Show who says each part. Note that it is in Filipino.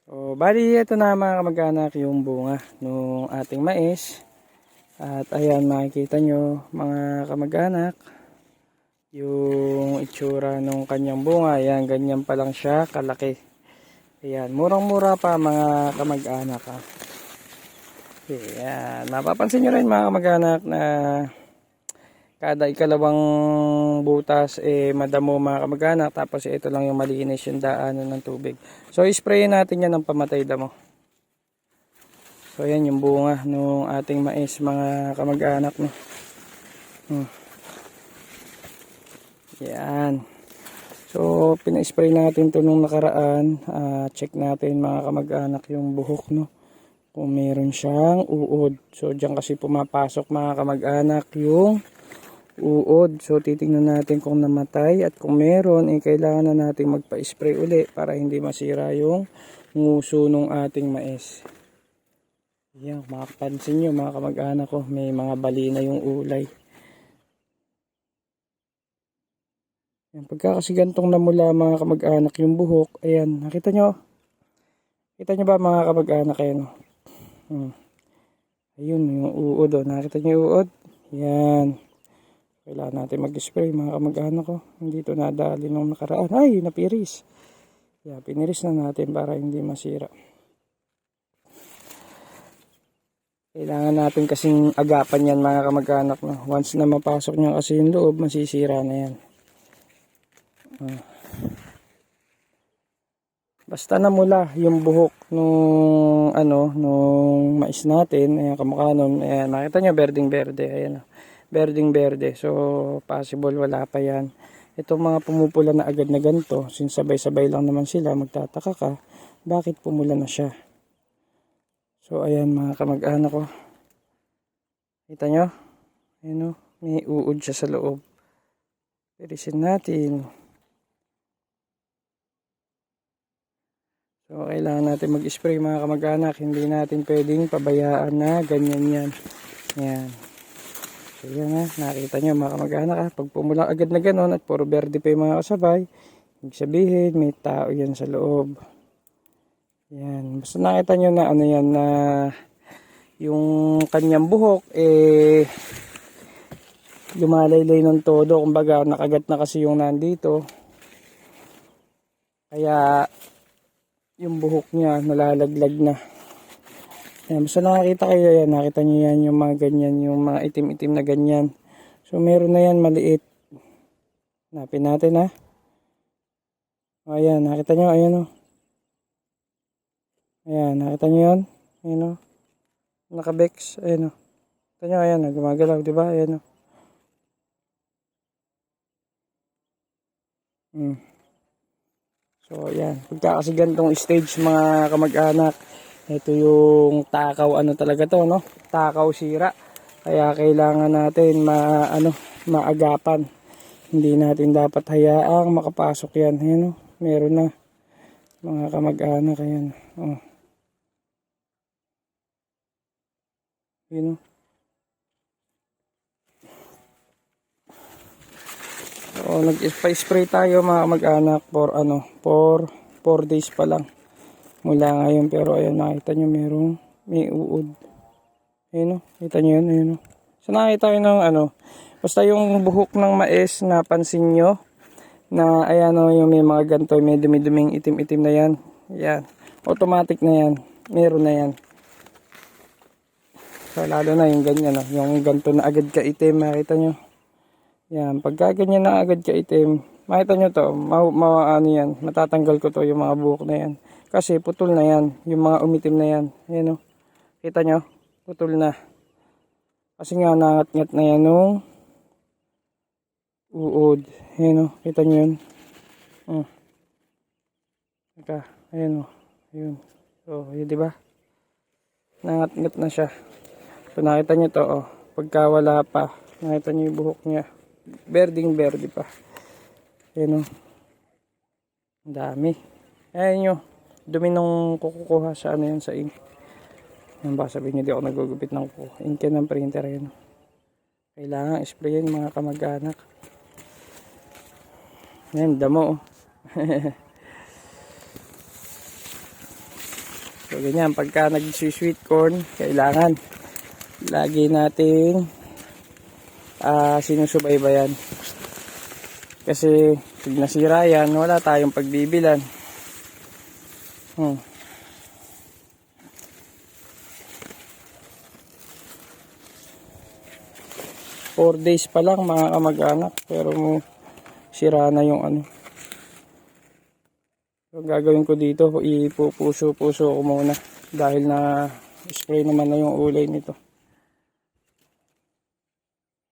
Speaker 1: So, bali ito na mga kamag-anak yung bunga ng ating mais. At ayan, makikita nyo mga kamag-anak yung itsura ng kanyang bunga. Ayan, ganyan pa lang siya kalaki. Ayan, murang-mura pa mga kamag-anak. Ayan, mapapansin nyo rin mga kamag-anak na kada ikalawang butas madamo mga kamag-anak, tapos ito lang yung malinis yung daanan ng tubig. So isprayin natin yan ng pamatay damo. So yan yung bunga ng ating mais mga kamag-anak no. Yan. So pina-spray natin to nung nakaraan. Check natin mga kamag-anak yung buhok no, kung meron siyang uod. So diyan kasi pumapasok mga kamag-anak yung uod. So titingnan natin kung namatay, at kung meron kailangan na natin magpa-spray uli para hindi masira yung nguso ng ating mais. Yan, makapansin nyo mga kamag-anak ko, may mga bali na yung ulay. Yan, pagka kasi gantong namula mga kamag-anak yung buhok, ayan, nakita nyo? Kita nyo ba mga kamag-anak? Ayan, ayun yung uod, nakita nyo yung uod? Yan. Kailangan natin mag-spray mga kamag-anak ko. Hindi ito nadali nung nakaraan. Ay, napiris. Yeah, piniris na natin para hindi masira. Kailangan natin kasing agapan yan mga kamag-anak. No? Once na mapasok nyo kasi yung loob, masisira na yan. Basta namula yung buhok nung mais natin. Ayan, kamukha nun. Ayan, nakita nyo, berdeng-berde. Ayan, berdeng-berde. So, possible wala pa yan. Itong mga pumupula na agad na ganito, since sabay-sabay lang naman sila, magtataka ka, bakit pumula na siya? So, ayan mga kamag-anak ko. Kita nyo? Ayan o, may uod siya sa loob. Tirisin natin. So, kailangan natin mag-spray mga kamag-anak. Hindi natin pwedeng pabayaan na ganyan yan. Ayan. So yan nakita nyo mga kamag-anak pag pumula agad na ganon at puro berde pa yung mga kasabay, ibig sabihin may tao yan sa loob. Yan, basta nakita nyo na yan, na yung kanyang buhok lumalaylay ng todo, kumbaga nakagat na kasi yung nandito, kaya yung buhok niya nalalaglag na. Yan, basta nakakita kayo yan, nakita nyo yan yung mga ganyan, yung mga itim-itim na ganyan. So meron na yan maliit. Hanapin natin ayan, nakita nyo, ayan o. Ayan, nakita nyo yan. Ayan o. Nakabex, ayan o. Nakita nyo, ayan o, gumagalaw, diba? Ayan o. So ayan, pagka kasi gantong stage mga kamag-anak, ito yung takaw talaga to no, takaw sira, kaya kailangan natin maagapan. Hindi natin dapat hayaang makapasok yan. Ayan meron na mga kamag-anak. Ayan yun so nag-spray tayo mga kamag-anak for 4 days pa lang mula ngayon, pero ayan nakita nyo may uod. Ayan kita nyo yan, ayan so nakita nyo ng basta yung buhok ng mais, napansin nyo na ayan yung may mga ganito, may dumi-duming itim-itim na yan. Yan, automatic na yan, meron na yan. So lalo na yung ganyan yung ganito na agad ka itim, makita nyo. Yan, pagka ganyan na agad ka itim, makita nyo to, yan, matatanggal ko to yung mga buhok na yan. Kasi putol na yan, yung mga umitim na yan. Ayan kita nyo, putol na. Kasi nga nangat-ngat na yan nung uod. Ayan kita nyo yun. Ayan ayun. So, yun diba? Nangat-ngat na siya. So, nakita nyo to, pagka wala pa, nakita nyo yung buhok niya. Berding-berde pa. Ayan ang dami. Ayan nyo, dumi nung kukuha sa yan, sa ink. Yan ba, sabihin nyo di ako nagugupit ng ink ng printer. Ayan kailangan sprayin mga kamag-anak. Ayan, damo So ganyan, pagka nag-sweet corn, kailangan lagi nating sinusubaybayan. Kasi pag nasira yan, wala tayong pagbibilan. 4 days pa lang mga kamag-anak, pero sira na yung ano. So, gagawin ko dito, ipupuso-puso ko muna dahil na spray naman na yung ulay nito.